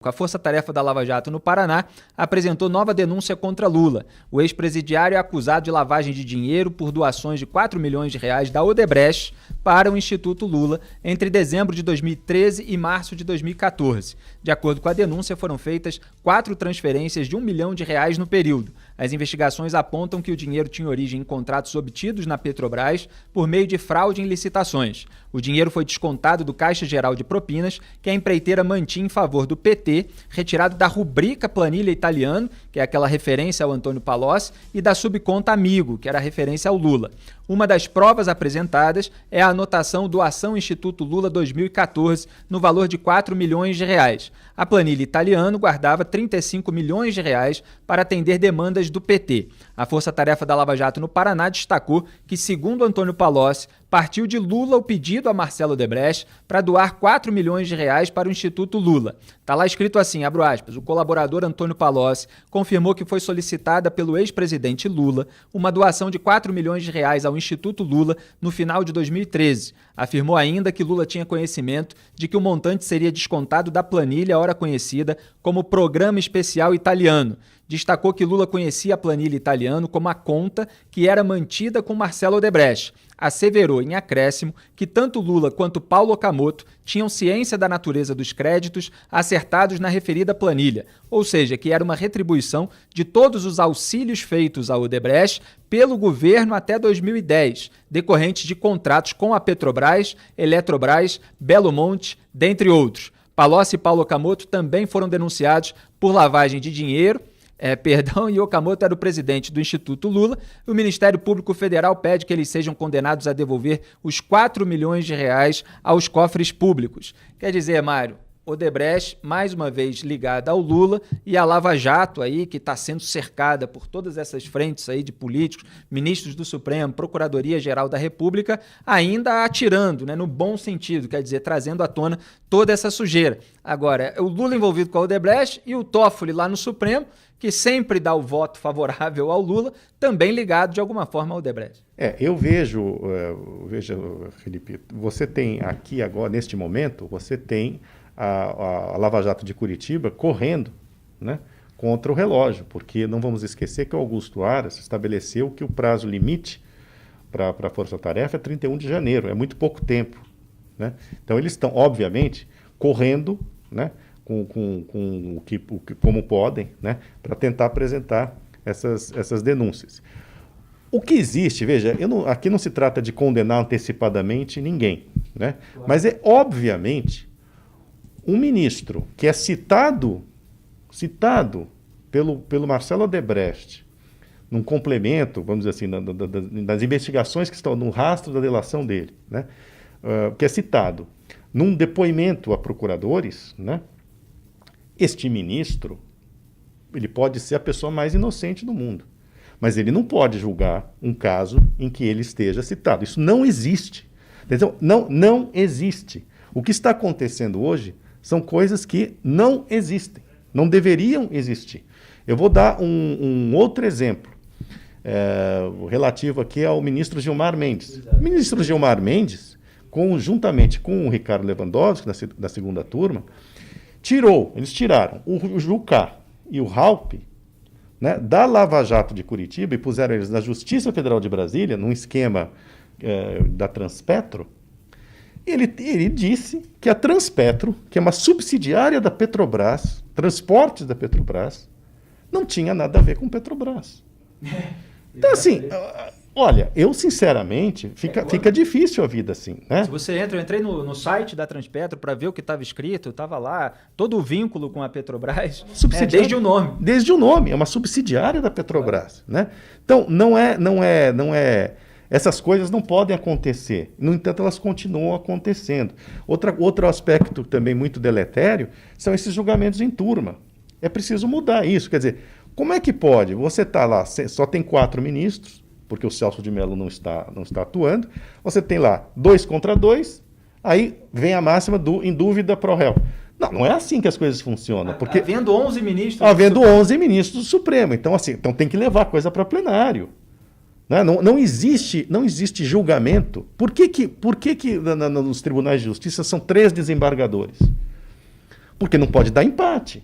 A Força Tarefa da Lava Jato no Paraná apresentou nova denúncia contra Lula. O ex-presidiário é acusado de lavagem de dinheiro por doações de 4 milhões de reais da Odebrecht para o Instituto Lula entre dezembro de 2013 e março de 2014. De acordo com a denúncia, foram feitas 4 transferências de R$1 milhão no período. As investigações apontam que o dinheiro tinha origem em contratos obtidos na Petrobras por meio de fraude em licitações. O dinheiro foi descontado do Caixa Geral de Propinas, que a empreiteira mantinha em favor do PT, retirado da rubrica Planilha Italiano, que é aquela referência ao Antônio Palocci, e da subconta Amigo, que era a referência ao Lula. Uma das provas apresentadas é a anotação Doação Instituto Lula 2014, no valor de 4 milhões de reais. A planilha Italiano guardava 35 milhões de reais para atender demandas do PT. A Força Tarefa da Lava Jato no Paraná destacou que, segundo Antônio Palocci, partiu de Lula o pedido a Marcelo Odebrecht para doar 4 milhões de reais para o Instituto Lula. Está lá escrito assim, abro aspas, o colaborador Antônio Palocci confirmou que foi solicitada pelo ex-presidente Lula uma doação de 4 milhões de reais ao Instituto Lula no final de 2013. Afirmou ainda que Lula tinha conhecimento de que o montante seria descontado da planilha ora conhecida como Programa Especial Italiano. Destacou que Lula conhecia a planilha Italiano como a conta que era mantida com Marcelo Odebrecht. Asseverou em acréscimo que tanto Lula quanto Paulo Okamoto tinham ciência da natureza dos créditos acertados na referida planilha, ou seja, que era uma retribuição de todos os auxílios feitos ao Odebrecht pelo governo até 2010, decorrentes de contratos com a Petrobras, Eletrobras, Belo Monte, dentre outros. Palocci e Paulo Okamoto também foram denunciados por lavagem de dinheiro, e Okamoto era o presidente do Instituto Lula. O Ministério Público Federal pede que eles sejam condenados a devolver os 4 milhões de reais aos cofres públicos. Quer dizer, Mário, Odebrecht, mais uma vez ligada ao Lula, e a Lava Jato aí, que está sendo cercada por todas essas frentes aí de políticos, ministros do Supremo, Procuradoria-Geral da República, ainda atirando, né, no bom sentido, quer dizer, trazendo à tona toda essa sujeira. Agora, o Lula envolvido com a Odebrecht e o Toffoli lá no Supremo, que sempre dá o voto favorável ao Lula, também ligado de alguma forma ao Odebrecht. Eu vejo, Felipe, você tem aqui agora, neste momento, você tem a Lava Jato de Curitiba correndo, né, contra o relógio, porque não vamos esquecer que o Augusto Aras estabeleceu que o prazo limite para a Força Tarefa é 31 de janeiro, é muito pouco tempo, né? Então eles estão, obviamente, correndo, né, como podem, né, para tentar apresentar essas denúncias. O que existe, veja, aqui não se trata de condenar antecipadamente ninguém, né? Claro. Mas obviamente, um ministro que é citado pelo Marcelo Odebrecht, num complemento, vamos dizer assim, das investigações que estão no rastro da delação dele, né, que é citado num depoimento a procuradores, né, este ministro, ele pode ser a pessoa mais inocente do mundo, mas ele não pode julgar um caso em que ele esteja citado. Isso não existe. Entendeu? Não existe. O que está acontecendo hoje são coisas que não existem, não deveriam existir. Eu vou dar um outro exemplo, relativo aqui ao ministro Gilmar Mendes. O ministro Gilmar Mendes, conjuntamente com o Ricardo Lewandowski, da segunda turma, eles tiraram o Jucá e o Raupp, né, da Lava Jato de Curitiba e puseram eles na Justiça Federal de Brasília, num esquema da Transpetro. Ele disse que a Transpetro, que é uma subsidiária da Petrobras, Transportes da Petrobras, não tinha nada a ver com Petrobras. Então, assim, olha, eu sinceramente, fica difícil a vida assim, né? Se você eu entrei no site da Transpetro para ver o que estava escrito, estava lá todo o vínculo com a Petrobras, desde o nome. Desde o nome, é uma subsidiária da Petrobras, né? Então, não é, essas coisas não podem acontecer. No entanto, elas continuam acontecendo. Outro aspecto também muito deletério são esses julgamentos em turma. É preciso mudar isso, quer dizer, como é que pode? Você está lá, só tem 4 ministros, porque o Celso de Mello não está atuando, você tem lá 2 contra 2, aí vem a máxima do em dúvida pro réu. Não é assim que as coisas funcionam. Porque, havendo 11 ministros... Havendo 11 ministros do Supremo. Então, assim, tem que levar a coisa para plenário. Né? Não existe julgamento. Por que nos tribunais de justiça são 3 desembargadores? porque não pode dar empate.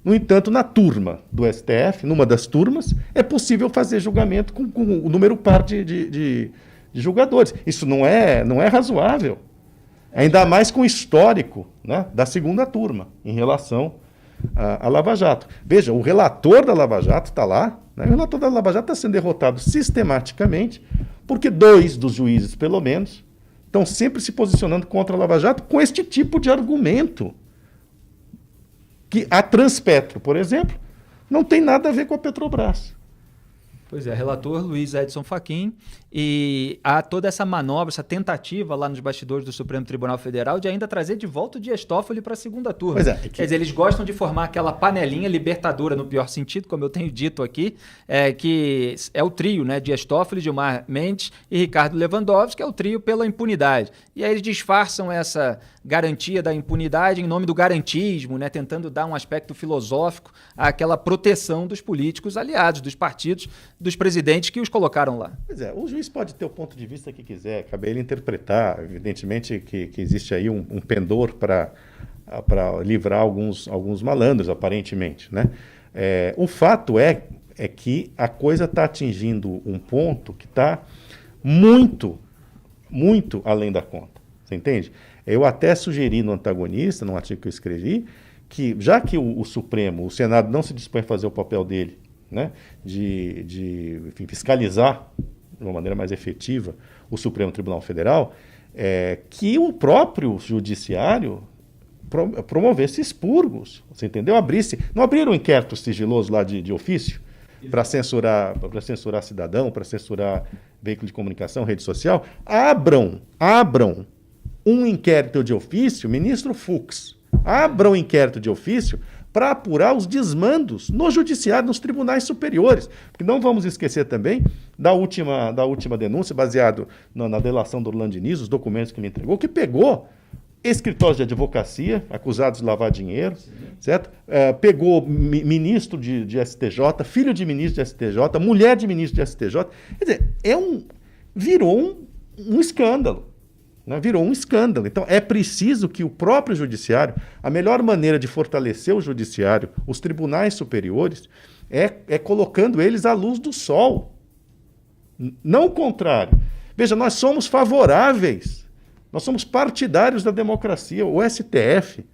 No entanto, na turma do STF, numa das turmas, é possível fazer julgamento com o número par de julgadores. Isso não é razoável. Ainda mais com o histórico, né, da segunda turma, em relação à Lava Jato. Veja, o relator da Lava Jato está lá, né, o relator da Lava Jato está sendo derrotado sistematicamente, porque 2 dos juízes, pelo menos, estão sempre se posicionando contra a Lava Jato com este tipo de argumento. Que a Transpetro, por exemplo, não tem nada a ver com a Petrobras. Pois é, relator Luiz Edson Fachin, e há toda essa manobra, essa tentativa lá nos bastidores do Supremo Tribunal Federal de ainda trazer de volta o Dias Toffoli para a segunda turma. Pois é, Quer dizer, eles gostam de formar aquela panelinha libertadora no pior sentido, como eu tenho dito aqui, que é o trio, né? Dias Toffoli, Gilmar Mendes e Ricardo Lewandowski, que é o trio pela impunidade. E aí eles disfarçam essa garantia da impunidade em nome do garantismo, né? Tentando dar um aspecto filosófico àquela proteção dos políticos aliados, dos partidos, dos presidentes que os colocaram lá. Pois é, o juiz pode ter o ponto de vista que quiser, cabe ele interpretar. Evidentemente que existe aí um pendor para livrar alguns malandros, aparentemente, né? O fato é que a coisa está atingindo um ponto que está muito, muito além da conta. Você entende? Eu até sugeri no Antagonista, num artigo que eu escrevi, que já que o Supremo, o Senado não se dispõe a fazer o papel dele, né, enfim, fiscalizar de uma maneira mais efetiva o Supremo Tribunal Federal, que o próprio judiciário promovesse expurgos, você entendeu? Não abriram um inquérito sigiloso lá de ofício para censurar cidadão, para censurar veículo de comunicação, rede social. Abram um inquérito de ofício, ministro Fux, abra um inquérito de ofício para apurar os desmandos no judiciário, nos tribunais superiores. Porque não vamos esquecer também da última denúncia, baseado na delação do Orlando Diniz, os documentos que ele entregou, que pegou escritórios de advocacia, acusados de lavar dinheiro, certo? Pegou ministro de STJ, filho de ministro de STJ, mulher de ministro de STJ. Quer dizer, virou um escândalo. Né? Virou um escândalo. Então, é preciso que o próprio judiciário, a melhor maneira de fortalecer o judiciário, os tribunais superiores, é colocando eles à luz do sol. Não o contrário. Veja, nós somos favoráveis, nós somos partidários da democracia. O STF,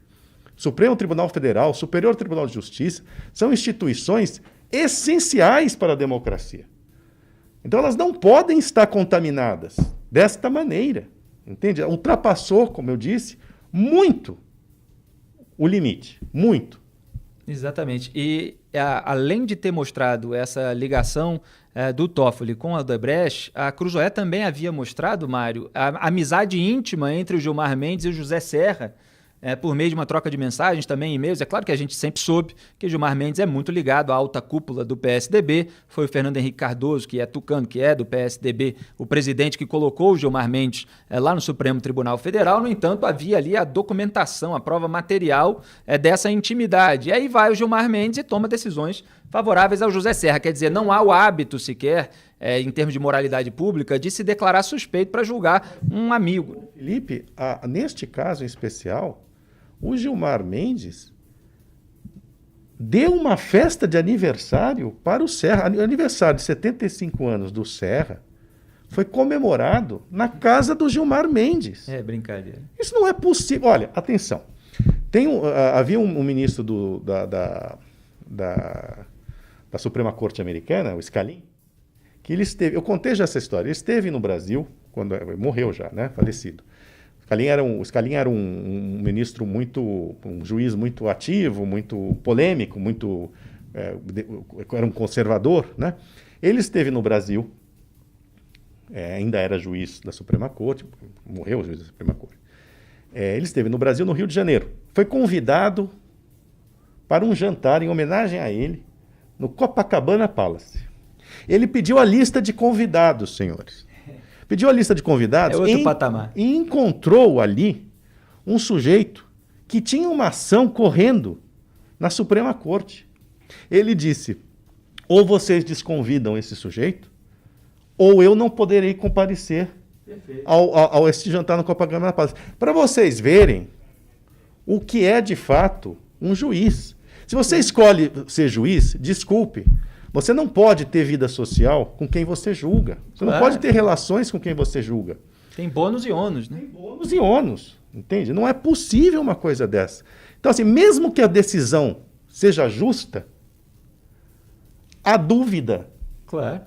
Supremo Tribunal Federal, Superior Tribunal de Justiça, são instituições essenciais para a democracia. Então, elas não podem estar contaminadas desta maneira. Entende? Ultrapassou, como eu disse, muito o limite. Muito. Exatamente. E além de ter mostrado essa ligação do Toffoli com a Odebrecht, a Cruzoé também havia mostrado, Mário, a amizade íntima entre o Gilmar Mendes e o José Serra, por meio de uma troca de mensagens, também e-mails. É claro que a gente sempre soube que Gilmar Mendes é muito ligado à alta cúpula do PSDB. Foi o Fernando Henrique Cardoso, que é tucano, que é do PSDB, o presidente que colocou o Gilmar Mendes lá no Supremo Tribunal Federal. No entanto, havia ali a documentação, a prova material dessa intimidade. E aí vai o Gilmar Mendes e toma decisões favoráveis ao José Serra. Quer dizer, não há o hábito sequer, em termos de moralidade pública, de se declarar suspeito para julgar um amigo. Felipe, neste caso em especial, o Gilmar Mendes deu uma festa de aniversário para o Serra. O aniversário de 75 anos do Serra foi comemorado na casa do Gilmar Mendes. É brincadeira. Isso não é possível. Olha, atenção. Havia um ministro da Suprema Corte Americana, o Scalia, que ele esteve... Eu contei já essa história. Ele esteve no Brasil, quando morreu já, né? Falecido. O Scalia era um ministro um juiz muito ativo, muito polêmico, era um conservador, né? Ele esteve no Brasil, ainda era juiz da Suprema Corte, morreu o juiz da Suprema Corte. Ele esteve no Brasil, no Rio de Janeiro. Foi convidado para um jantar em homenagem a ele, no Copacabana Palace. Ele pediu a lista de convidados, senhores. Pediu a lista de convidados e encontrou ali um sujeito que tinha uma ação correndo na Suprema Corte. Ele disse, ou vocês desconvidam esse sujeito, ou eu não poderei comparecer ao esse jantar no Copacabana Palace. Para vocês verem o que é de fato um juiz. Se você escolhe ser juiz, desculpe, você não pode ter vida social com quem você julga. Você não pode ter relações com quem você julga. Tem bônus e ônus, né? Tem bônus e ônus, entende? Não é possível uma coisa dessa. Então, assim, mesmo que a decisão seja justa, a dúvida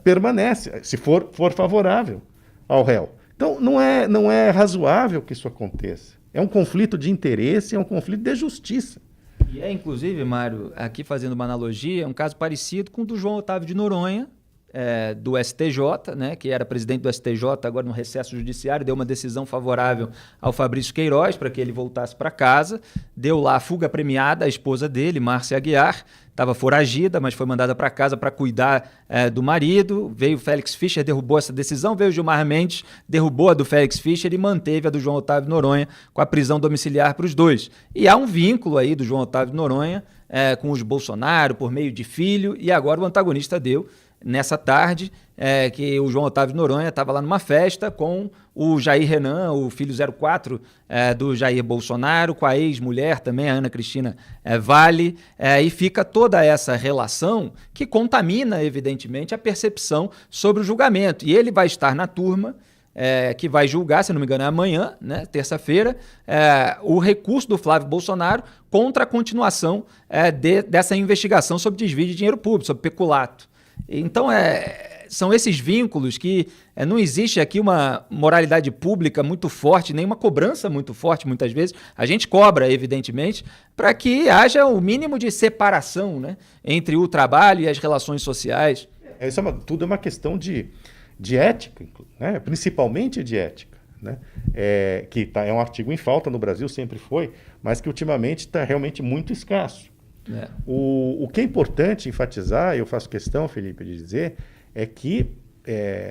permanece, se for favorável ao réu. Então, não é razoável que isso aconteça. É um conflito de interesse, é um conflito de justiça. E inclusive, Mário, aqui fazendo uma analogia, um caso parecido com o do João Otávio de Noronha, do STJ, né, que era presidente do STJ, agora no recesso judiciário, deu uma decisão favorável ao Fabrício Queiroz para que ele voltasse para casa, deu lá a fuga premiada à esposa dele, Márcia Aguiar, estava foragida, mas foi mandada para casa para cuidar do marido, veio o Félix Fischer, derrubou essa decisão, veio o Gilmar Mendes, derrubou a do Félix Fischer e manteve a do João Otávio de Noronha com a prisão domiciliar para os dois. E há um vínculo aí do João Otávio de Noronha com os Bolsonaro, por meio de filho, e agora o antagonista deu nessa tarde, que o João Otávio de Noronha estava lá numa festa com o Jair Renan, o filho 04 do Jair Bolsonaro, com a ex-mulher também, a Ana Cristina Vale, e fica toda essa relação que contamina, evidentemente, a percepção sobre o julgamento. E ele vai estar na turma que vai julgar, se não me engano, é amanhã, né, terça-feira, o recurso do Flávio Bolsonaro contra a continuação dessa investigação sobre desvio de dinheiro público, sobre peculato. Então, são esses vínculos que não existe aqui uma moralidade pública muito forte, nem uma cobrança muito forte, muitas vezes. A gente cobra, evidentemente, para que haja o mínimo de separação, né, entre o trabalho e as relações sociais. Tudo é uma questão de ética, né? Principalmente de ética. Né? Que é um artigo em falta no Brasil, sempre foi, mas que ultimamente está realmente muito escasso. O que é importante enfatizar, eu faço questão, Felipe, de dizer, é que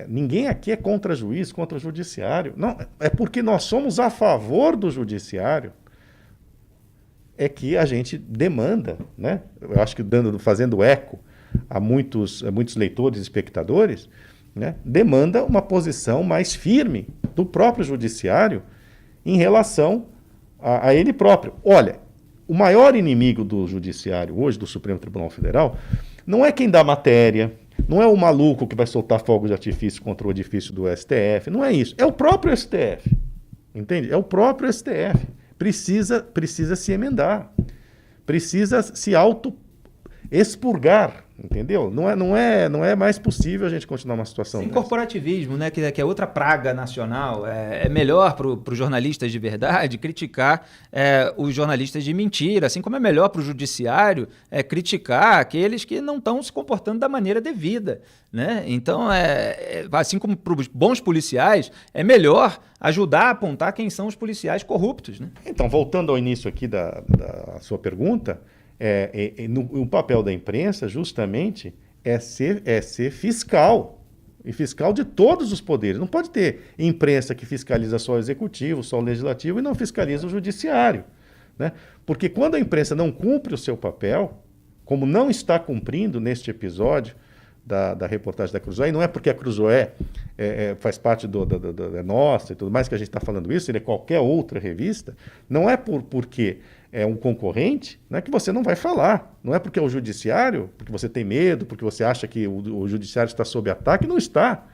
ninguém aqui é contra juiz, contra judiciário. Não, é porque nós somos a favor do judiciário é que a gente demanda, né? Eu acho que fazendo eco a muitos leitores e espectadores, né? Demanda uma posição mais firme do próprio judiciário em relação a ele próprio. Olha, o maior inimigo do judiciário hoje, do Supremo Tribunal Federal, não é quem dá matéria, não é o maluco que vai soltar fogos de artifício contra o edifício do STF, não é isso. É o próprio STF, entende? É o próprio STF. Precisa se emendar, precisa se auto-expurgar, entendeu? Não é mais possível a gente continuar uma situação dessa. Corporativismo, né, que é outra praga nacional. É melhor para os jornalistas de verdade criticar os jornalistas de mentira, assim como é melhor para o judiciário criticar aqueles que não estão se comportando da maneira devida. Né? Então, assim como para os bons policiais, é melhor ajudar a apontar quem são os policiais corruptos. Né? Então, voltando ao início aqui da sua pergunta, o papel da imprensa, justamente, é ser fiscal. E fiscal de todos os poderes. Não pode ter imprensa que fiscaliza só o executivo, só o legislativo e não fiscaliza o judiciário. Né? Porque quando a imprensa não cumpre o seu papel, como não está cumprindo neste episódio da reportagem da Cruzoé, e não é porque a Cruzoé faz parte da nossa e tudo mais que a gente está falando isso, ele é qualquer outra revista, não é porque é um concorrente, né, que você não vai falar. Não é porque é o judiciário, porque você tem medo, porque você acha que o judiciário está sob ataque, não está.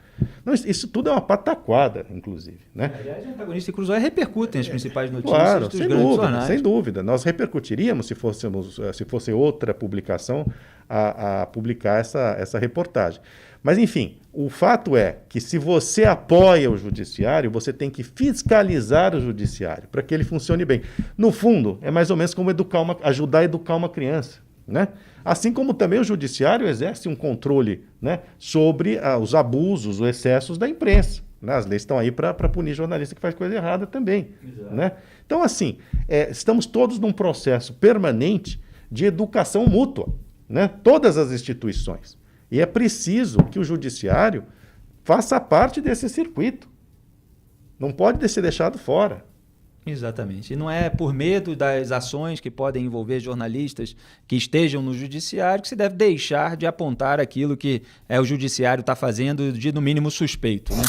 Não, isso tudo é uma pataquada, inclusive. Né? Aliás, o antagonista e Cruzoé repercutem as principais notícias claro, dos grandes jornais. Sem dúvida. Nós repercutiríamos se fosse outra publicação a publicar essa reportagem. Mas, enfim, o fato é que se você apoia o judiciário, você tem que fiscalizar o judiciário para que ele funcione bem. No fundo, é mais ou menos como ajudar a educar uma criança. Né? Assim como também o judiciário exerce um controle, né, sobre os abusos, os excessos da imprensa. Né? As leis estão aí para punir jornalista que faz coisa errada também. Né? Então, assim, estamos todos num processo permanente de educação mútua, né? Todas as instituições. E é preciso que o judiciário faça parte desse circuito. Não pode ser deixado fora. Exatamente. E não é por medo das ações que podem envolver jornalistas que estejam no judiciário que se deve deixar de apontar aquilo que o judiciário está fazendo de, no mínimo, suspeito. Né?